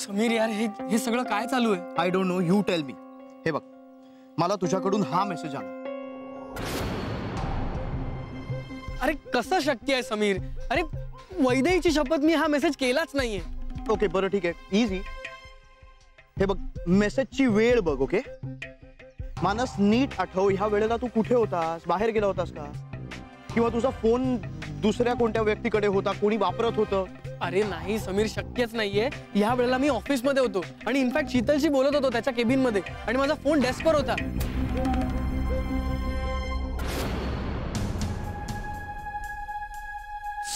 समीर यार हे सगळं काय चालू आहे? I don't know, you tell me. हे बघ, मला तुझ्याकडून हा मेसेज आला. अरे कसं शक्य आहे समीर? अरे वैदेहीची शपथ, मी हा मेसेज केलाच नाहीये. ओके बरं ठीक आहे, इझी. हे बघ, मेसेजची वेळ बघ. ओके मानस, नीट आठव, ह्या वेळेला तू कुठे होतास? बाहेर गेला होतास का? किंवा तुझा फोन दुसऱ्या कोणत्या व्यक्तीकडे होता? कोणी वापरत होतं? अरे नाही समीर, शक्यच नाहीये. ह्या वेळेला मी ऑफिसमध्ये होतो आणि इनफॅक्ट शीतलशी बोलत होतो त्याच्या केबिन मध्ये, आणि माझा फोन डेस्कवर होता.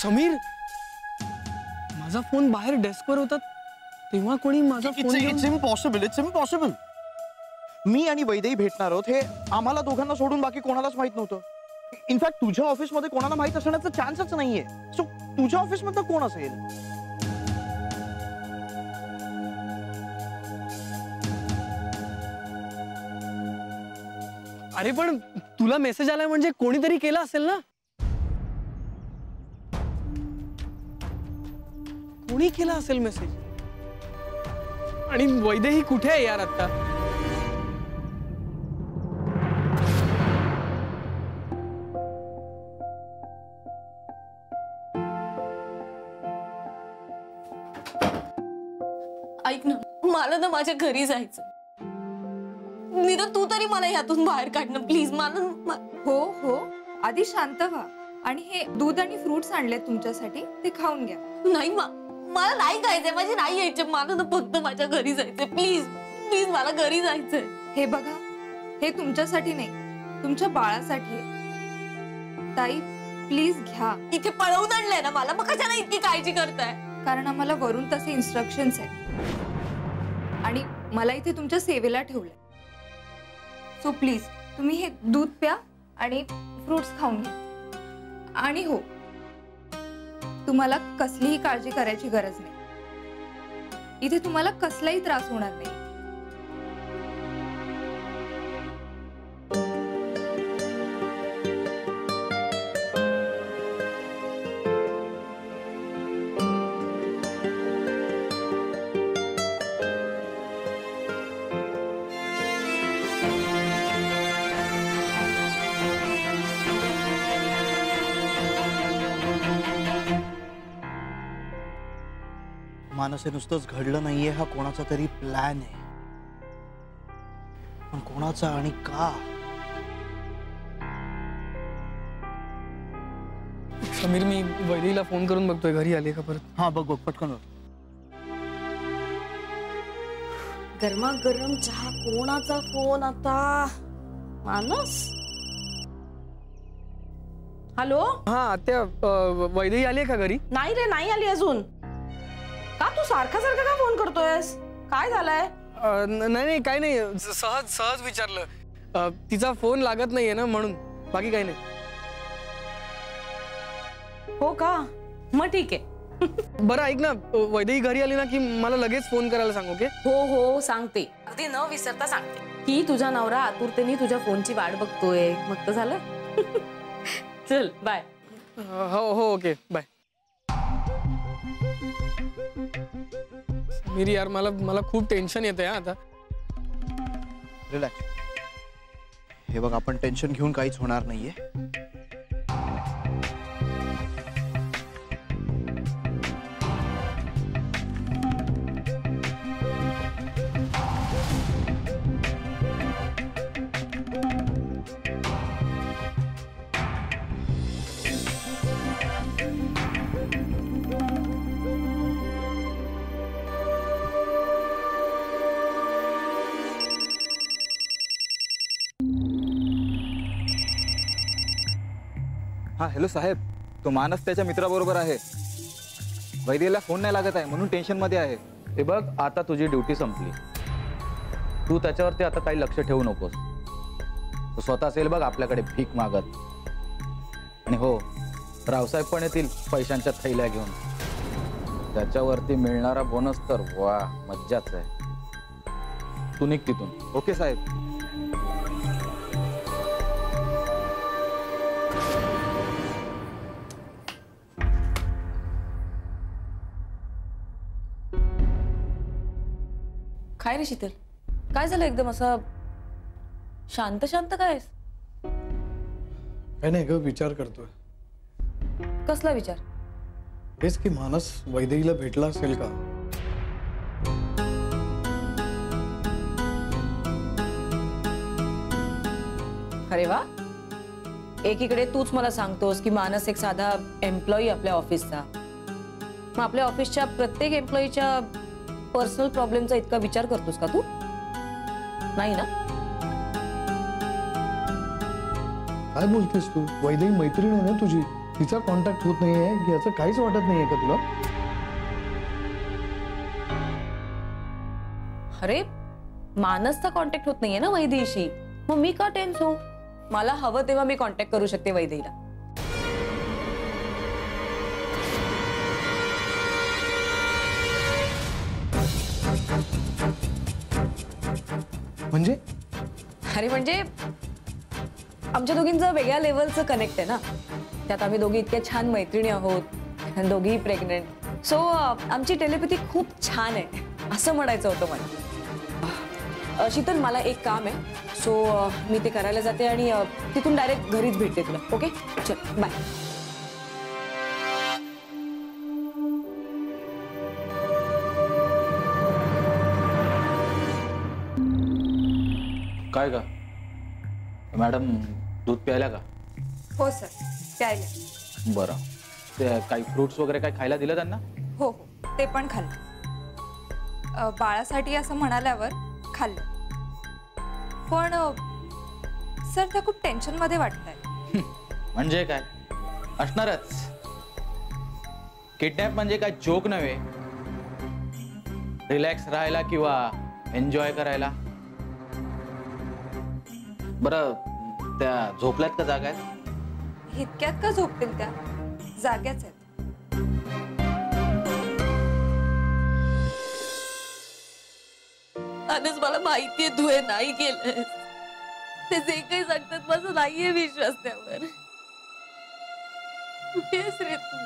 समीर, माझा फोन बाहेर डेस्कवर होता तेव्हा कोणी माझा phone... it's impossible, it's impossible. मी आणि वैदेही भेटणार आहोत हे आम्हाला दोघांना सोडून बाकी कोणालाच माहित नव्हतं. इनफॅक्ट तुझ्या ऑफिसमध्ये कोणाला माहित असण्याचा चान्सच नाहीये. सो तुझ्या ऑफिसमधलं कोण असेल? अरे पण तुला मेसेज आलाय म्हणजे कोणीतरी केला असेल ना? कोणी केला असेल मेसेज? आणि वैदेही कुठे आहे यार आता? ऐक ना, मला ना माझ्या घरी जायचं. निदा तू तरी मला ह्यातून बाहेर काढणं प्लीज. मला हो हो, आधी शांत व्हा. आणि हे दूध आणि फ्रुट्स आणले तुमच्यासाठी, ते खाऊन घ्या. नाही, मला नाही खायचंय, माझी नाही यायचं. मला ना फक्त माझ्या घरी जायचंय. प्लीज प्लीज, मला घरी जायचंय. हे बघा, हे तुमच्यासाठी नाही, तुमच्या बाळासाठी आहे. ताई प्लीज घ्या. इथे पळवून आणलंय ना मला, मग कशाला इतकी काळजी करताय? कारण आम्हाला वरून तसे इन्स्ट्रक्शन्स आहेत आणि मला इथे तुमच्या सेवेला ठेवलंय. सो प्लीज तुम्ही हे दूध प्या आणि फ्रुट्स खाऊन घ्या. आणि हो, तुम्हाला कसलीही काळजी करायची गरज नाही. इथे तुम्हाला कसलाही त्रास होणार नाही. मानस, हे नुसतंच घडलं नाहीये, हा कोणाचा तरी प्लॅन आहे. पण कोणाचा आणि का? समीर, मी वैदेहीला फोन करून बघतोय घरी आली का परत. हा बघ बघ पटकन. गरमागरम चहा, कोणाचा फोन आता? मानस? हॅलो? हा त्या वैदेही आली का घरी? नाही रे, नाही आली अजून. का तू सारखा सारखा का फोन करतोयस? काय झालंय? नाही काही नाही, सहज सहज विचारलं. तिचा फोन लागत नाहीये ना म्हणून, बाकी काही नाही. हो का? मग ठीक आहे. बरं ऐक ना, वैदेही घरी आली ना की मला लगेच फोन करायला सांग. ओके? हो हो सांगते, अगदी न विसरता सांगते की तुझा नवरा आतुरतेने तुझ्या फोनची वाट बघतोय. मग तर झालं. चल बाय. हो हो ओके बाय. समीर यार, मला खूप टेन्शन येतंय आता. रिलॅक्स. हे बघ, आपण टेन्शन घेऊन काहीच होणार नाहीये. हाँ हेलो साहेब, तो मानस त्याच्या मित्राबरोबर आहे. वैदेहीला फोन नाही लागत आहे म्हणून टेन्शन मध्ये आहे. हे बघ, आता तुझी ड्युटी संपली. तू त्याच्यावरती आता काही लक्ष ठेवू नकोस. तो स्वतः असेल बघ आपल्याकडे भीक मागत. आणि हो, रावसाहेब पण येतील पैशांच्या थैल्या घेऊन. त्याच्यावरती मिळणारा बोनस तर वा, मज्जाच आहे. तू निघ तिथून. ओके साहेब. काय रे शीतल, काय झालं एकदम असं शांत शांत? काय काय नाही ग, विचार करतोय. कसला विचार? हेच की मानस वैदेहीला भेटला असेल का. अरे वा, एकीकडे तूच मला सांगतोस की मानस एक साधा एम्प्लॉई आपल्या ऑफिसचा, मग आपल्या ऑफिसच्या प्रत्येक एम्प्लॉईच्या पर्सनल प्रॉब्लेमचा इतका विचार करतोस का तू? नाही ना? काय बोलतेस तू? वैदेही मैत्रीण आहे ना तुझी, तिचा कॉन्टॅक्ट होत नाहीये याचं काहीच वाटत नाहीये का तुला? अरे मानसचा कॉन्टॅक्ट होत नाहीये ना वैदेहीशी, मग मी का टेन्स होऊ? मला हवं तेव्हा मी कॉन्टॅक्ट करू शकते वैदेहीला. म्हणजे अरे म्हणजे आमच्या दोघींचं वेगळ्या लेवलचं कनेक्ट आहे ना. त्यात आम्ही दोघी इतक्या छान मैत्रिणी आहोत आणि दोघीही प्रेग्नेंट. सो आमची टेलिपॅथी खूप छान आहे असं म्हणायचं होतं मला. शीतल, मला एक काम आहे, सो मी ते करायला जाते आणि तिथून डायरेक्ट घरीच भेटते तुला. ओके, चल बाय. काय का मॅडम, दूध प्यायला का? हो सर, प्यायला. बरं, ते काही फ्रुट्स वगैरे काय खायला दिलं त्यांना? हो हो, ते पण खाल्लं. बाळासाठी असं म्हणाल्यावर खाल्लं. पण सर, त्या खूप टेन्शन मध्ये वाटतंय. म्हणजे काय असणारच. किडनॅप म्हणजे काय जोक नव्हे. रिलॅक्स राहायला किंवा एन्जॉय करायला. बरं, त्या झोपल्यात का जागा आहेत? इतक्यात का झोपतील त्या? जाग्याच आहेत. मानस, मला माहितीये तू हे नाही केलं. ते जे काही सांगतात माझा नाहीये विश्वास त्यावर. कुठेस रे तू?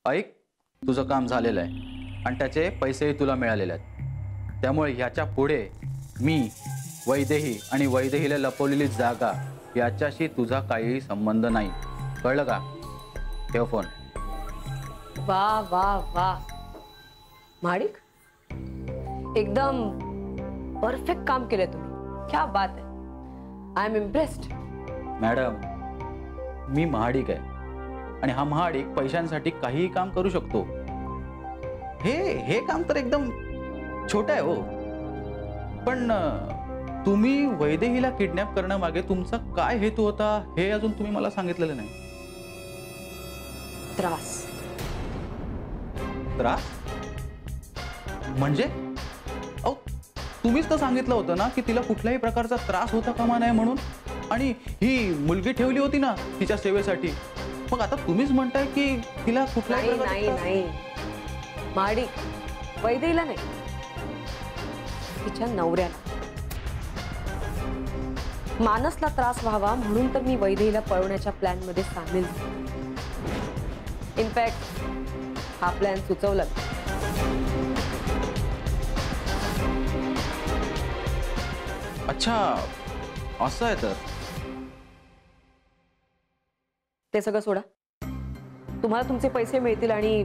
ऐक, तुझं काम झालेलं आहे आणि त्याचे पैसेही तुला मिळालेले आहेत. त्यामुळे ह्याच्या पुढे मी, वैदेही आणि वैदेहीला लपवलेली जागा याच्याशी तुझा काहीही संबंध नाही. कळलं का? ठेव फोन. वा वा वा माडिक, एकदम परफेक्ट काम केलं तुम्ही. क्या बात आहे. I am impressed. मॅडम, मी महाडिक आहे आणि हा महाडिक पैशांसाठी काहीही काम करू शकतो. हे काम तर एकदम छोटं आहे हो. पण तुम्ही वैदेहीला किडनॅप करण्यामागे तुमचा काय हेतू होता हे अजून तुम्ही मला सांगितलेलं नाही. त्रास. त्रास म्हणजे? अहो, तुम्हीच तर सांगितलं होतं ना की तिला कुठल्याही प्रकारचा त्रास होता कामा नये म्हणून. आणि ही मुलगी ठेवली होती ना तिच्या सेवेसाठी. मग आता तुम्हीच म्हणताय की तिला कुठल्याही नाही नाही नाही माडिक, वैदेहीला नाही, तिच्या नवऱ्याला. मानसला त्रास व्हावा म्हणून तर मी वैदेहीला पळवण्याच्या प्लॅन मध्ये सामील झाले. इनफॅक्ट हा प्लॅन सुचवला. अच्छा, असं आहे तर. ते सगळं सोडा. तुम्हाला तुमचे पैसे मिळतील आणि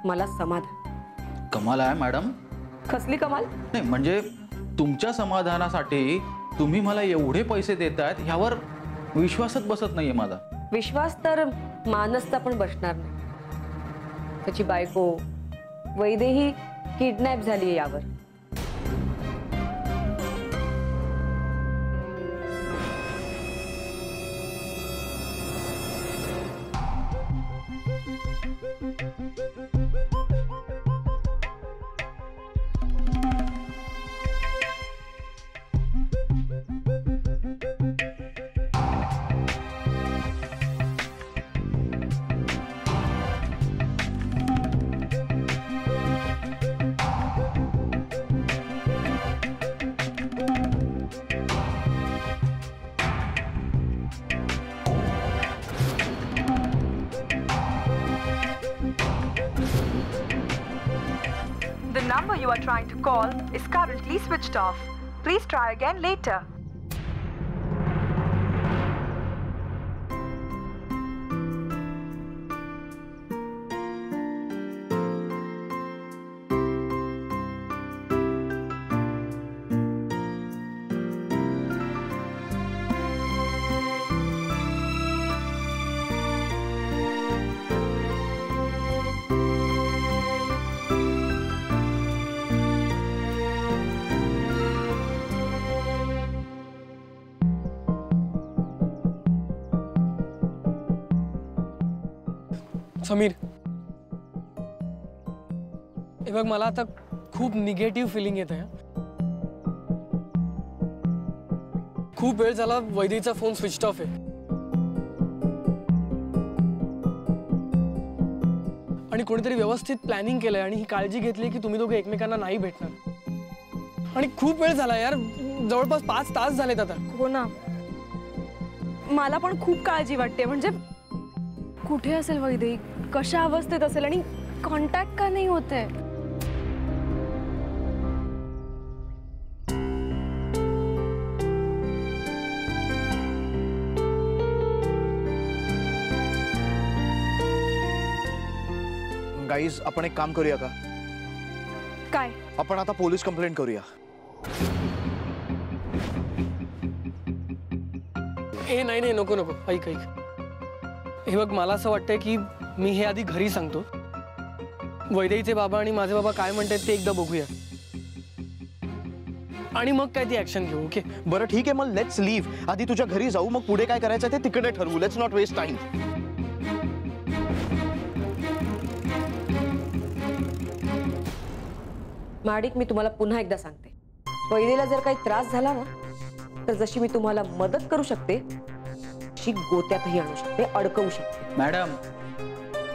मला समाधान. कमाल आहे मॅडम. कसली कमाल? नाही म्हणजे तुमच्या समाधानासाठी तुम्ही मला एवढे पैसे देतायत ह्यावर विश्वासच बसत नाहीये माझा. विश्वास तर मानसचा पण बसणार नाही. त्याची बायको वैदेही किडनॅप झाली यावर. The number you are trying to call is currently switched off. Please try again later. Sameer, हे बघ मला आता खूप निगेटिव्ह फिलिंग येत आहे. खूप वेळ झाला वैदेहीचा फोन स्विच ऑफ आहे आणि कोणीतरी व्यवस्थित प्लॅनिंग केलंय आणि ही काळजी घेतली की तुम्ही दोघे एकमेकांना नाही भेटणार. आणि खूप वेळ झाला यार, जवळपास 5 तास झालेत आता. हो ना, मला पण खूप काळजी वाटते. म्हणजे कुठे असेल वैदेही, कशा अवस्थेत असेल आणि कॉन्टॅक्ट का नाही होते. गाईज, आपण एक काम करूया का? काय? आपण आता पोलीस कंप्लेंट करूया. ए नाही नाही, नको नको, ऐक ऐक. हे बघ मला असं वाटतंय की मी हे आधी घरी सांगतो. वैदेहीचे बाबा आणि माझे बाबा काय म्हणतात ते एकदा बघूया आणि मग काय ती ऍक्शन घेऊ. ओके? बरं ठीक आहे, मग लेट्स लीव्ह. आधी तुझ्या घरी जाऊ, मग पुढे काय करायचं ते तिकडे ठरवू. Let's not waste time. माडिक, मी तुम्हाला पुन्हा एकदा सांगते, वैदेहीला जर काही त्रास झाला ना, तर जशी मी तुम्हाला मदत करू शकते तशी गोत्यातही आणू शकते, अडकवू शकते. मॅडम,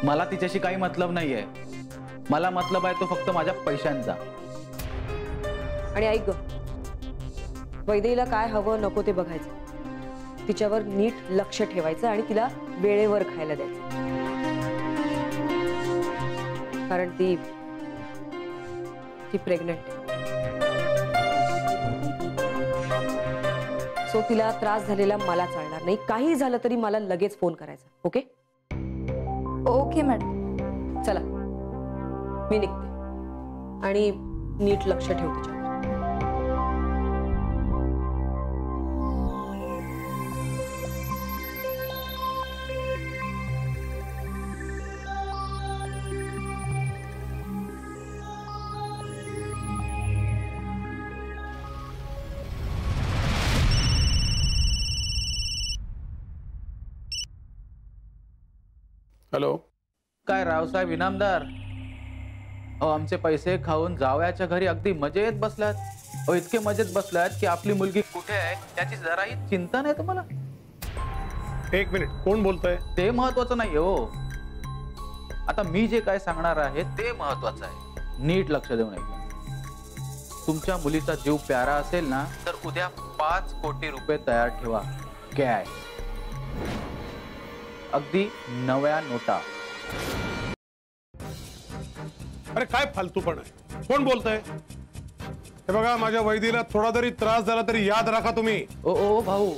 मला तिच्याशी काही मतलब नाहीये. मला मतलब आहे तो फक्त माझ्या पैशांचा. आणि ऐक ग, वैदेहीला काय हवं नको ते बघायचं, तिच्यावर नीट लक्ष ठेवायचं आणि तिला वेळेवर खायला द्यायचं. कारण ती प्रेग्नंट. सो तिला त्रास झालेला मला चालणार नाही. काही झालं तरी मला लगेच फोन करायचा. ओके? Okay madam. चला, मी निघते आणि नीट लक्ष ठेव तिच्यावर. हॅलो. काय रावसाहेब इनामदार, आमचे पैसे खाऊन जावयाच्या घरी अगदी मजेत बसलात. इतके मजेत बसलात की आपली मुलगी कुठे आहे त्याची जराही चिंता नाही तुम्हाला. एक मिनिट, कोण बोलतंय? ते महत्वाचं नाही हो. आता मी जे काय सांगणार आहे ते महत्वाचं आहे. नीट लक्ष देऊन ऐका. तुमच्या मुलीचा जीव प्यारा असेल ना, तर उद्या 5 कोटी रुपये तयार ठेवा. काय? अगदी नव्या नोटा. अरे काय फालतूपण आहे? कोण बोलतंय? हे बघा, माझ्या वैदीला थोडा जरी त्रास झाला तरी याद राखा तुम्ही. ओ भाऊ,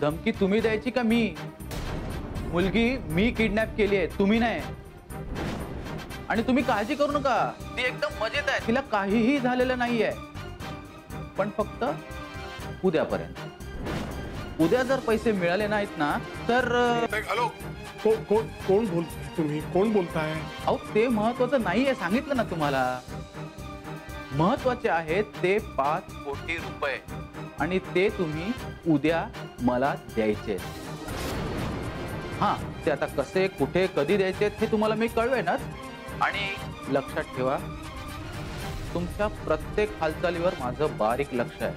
धमकी तुम्ही द्यायची का मी? मुलगी मी किडनॅप केली आहे, तुम्ही नाही. आणि तुम्ही काळजी करू नका, ती एकदम मजेत आहे. तिला काहीही झालेलं नाहीये. पण फक्त उद्यापर्यंत. उद्या जर पैसे मिळाले नाहीत ना तर हॅलो, कोण बोलताय तुम्ही? कोण बोलताय? अहो ते महत्वाचं नाहीये, सांगितलं ना तुम्हाला. महत्वाचे आहेत ते 5 कोटी रुपये आणि ते तुम्ही उद्या मला द्यायचे. हा, ते आता कसे, कुठे, कधी द्यायचे हे तुम्हाला मी कळवेनच. आणि लक्षात ठेवा, तुमच्या प्रत्येक हालचालीवर माझं बारीक लक्ष आहे.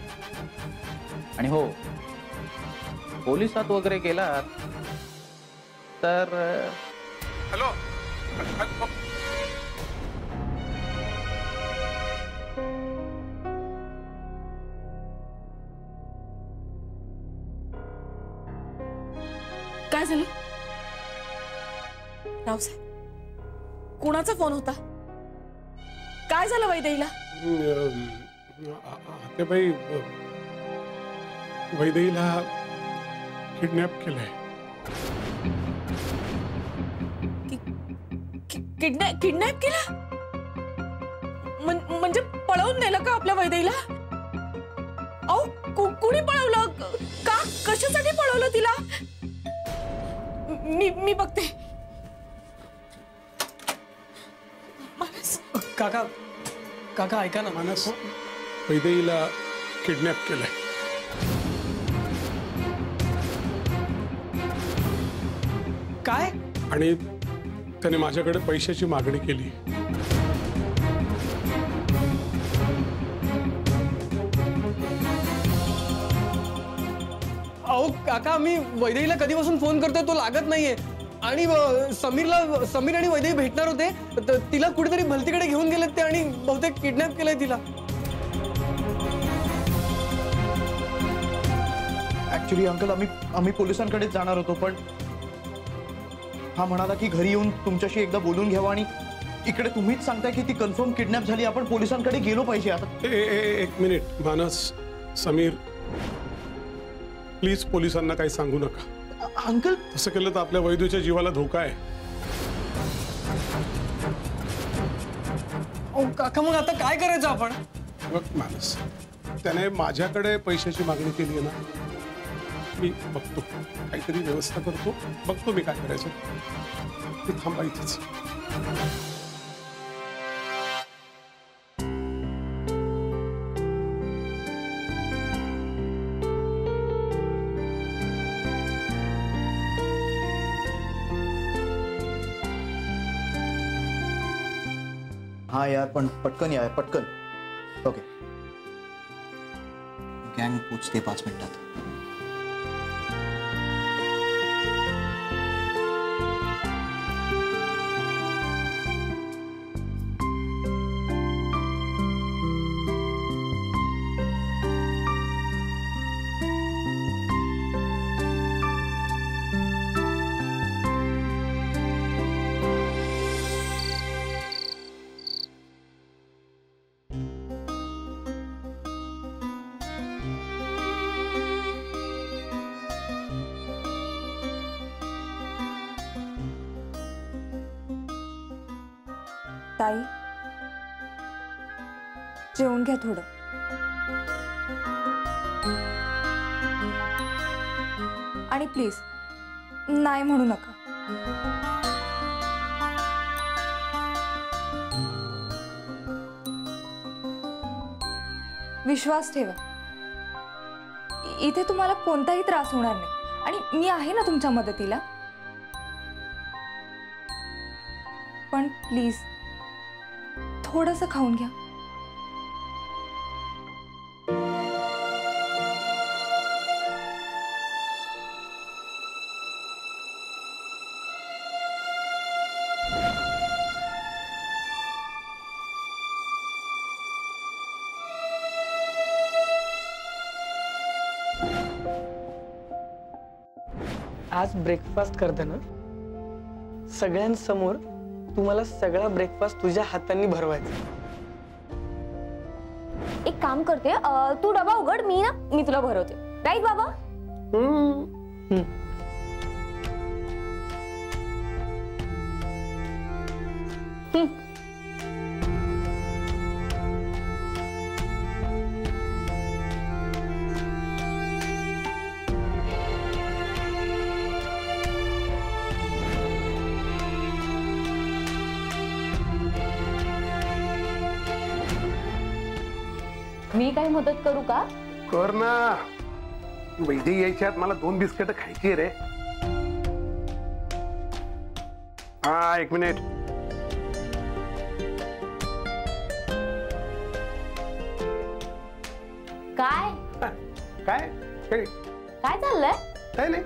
आणि हो, पोलिसात वगैरे गेलात तर हॅलो, काय झालं रावसाहेब? कोणाचा फोन होता? काय झालं वैदेहीला? ते बाई, वैदेहीला किडनॅप केलंय. किडनॅप केला? म्हणजे पळवून नेलं का आपल्या वैदेहीला? अहो, कुणी पळवलं? का, कशासाठी पळवलं तिला? मी बघते. काका काका ऐका ना. मानस, वैदेहीला किडनॅप केलंय. काय? आणि त्याने माझ्याकडे पैशाची मागणी केली. अहो काका, मी वैदेहीला कधीपासून फोन करतोय, तो लागत नाहीये. आणि समीर आणि वैदेही भेटणार होते, तिला कुठेतरी भलतीकडे घेऊन गेलेत ते आणि बहुतेक किडनॅप केलंय तिला. ऍक्च्युली अंकल, आम्ही पोलिसांकडेच जाणार होतो, पण हा म्हणाला की घरी येऊन तुमच्याशी एकदा बोलून घ्यावं. आणि इकडे तुम्हीच सांगताय की ती कन्फर्म किडनॅप झाली. आपण पोलिसांकडे गेलो पाहिजे आता. एक मिनिट मानस, समीर, प्लीज पोलिसांना काही सांगू नका. अंकल, तसं केलं तर आपल्या वैदूच्या जीवाला धोका आहे. काका, मग आता काय करायचं आपण? बघ मानस, त्याने माझ्याकडे पैशाची मागणी केली आहे ना, मी बघतो, काहीतरी व्यवस्था करतो, बघतो मी काय करायचं. ते थांबायचंच. हा यार, पण पटकन या, पटकन. ओके. गँग पोचते 5 मिनिटात. ताई, जेवून घ्या थोडं. आणि प्लीज नाही म्हणू नका. विश्वास ठेवा, इथे तुम्हाला कोणताही त्रास होणार नाही. आणि मी आहे ना तुमच्या मदतीला. पण प्लीज थोडंसं खाऊन घ्या. आज ब्रेकफास्ट करताना सगळ्यांसमोर तुम्हाला सगळा ब्रेकफास्ट तुझ्या हातांनी भरवायचा. एक काम करते, तू डबा उघड, मी तुला भरवते. राईट बाबा? मी काही मदत करू का? कर ना. वैद्य यायच्यात मला 2 बिस्किट खायची रे. हा, 1 मिनिट. काय काय काय चाललंय? काय नाही.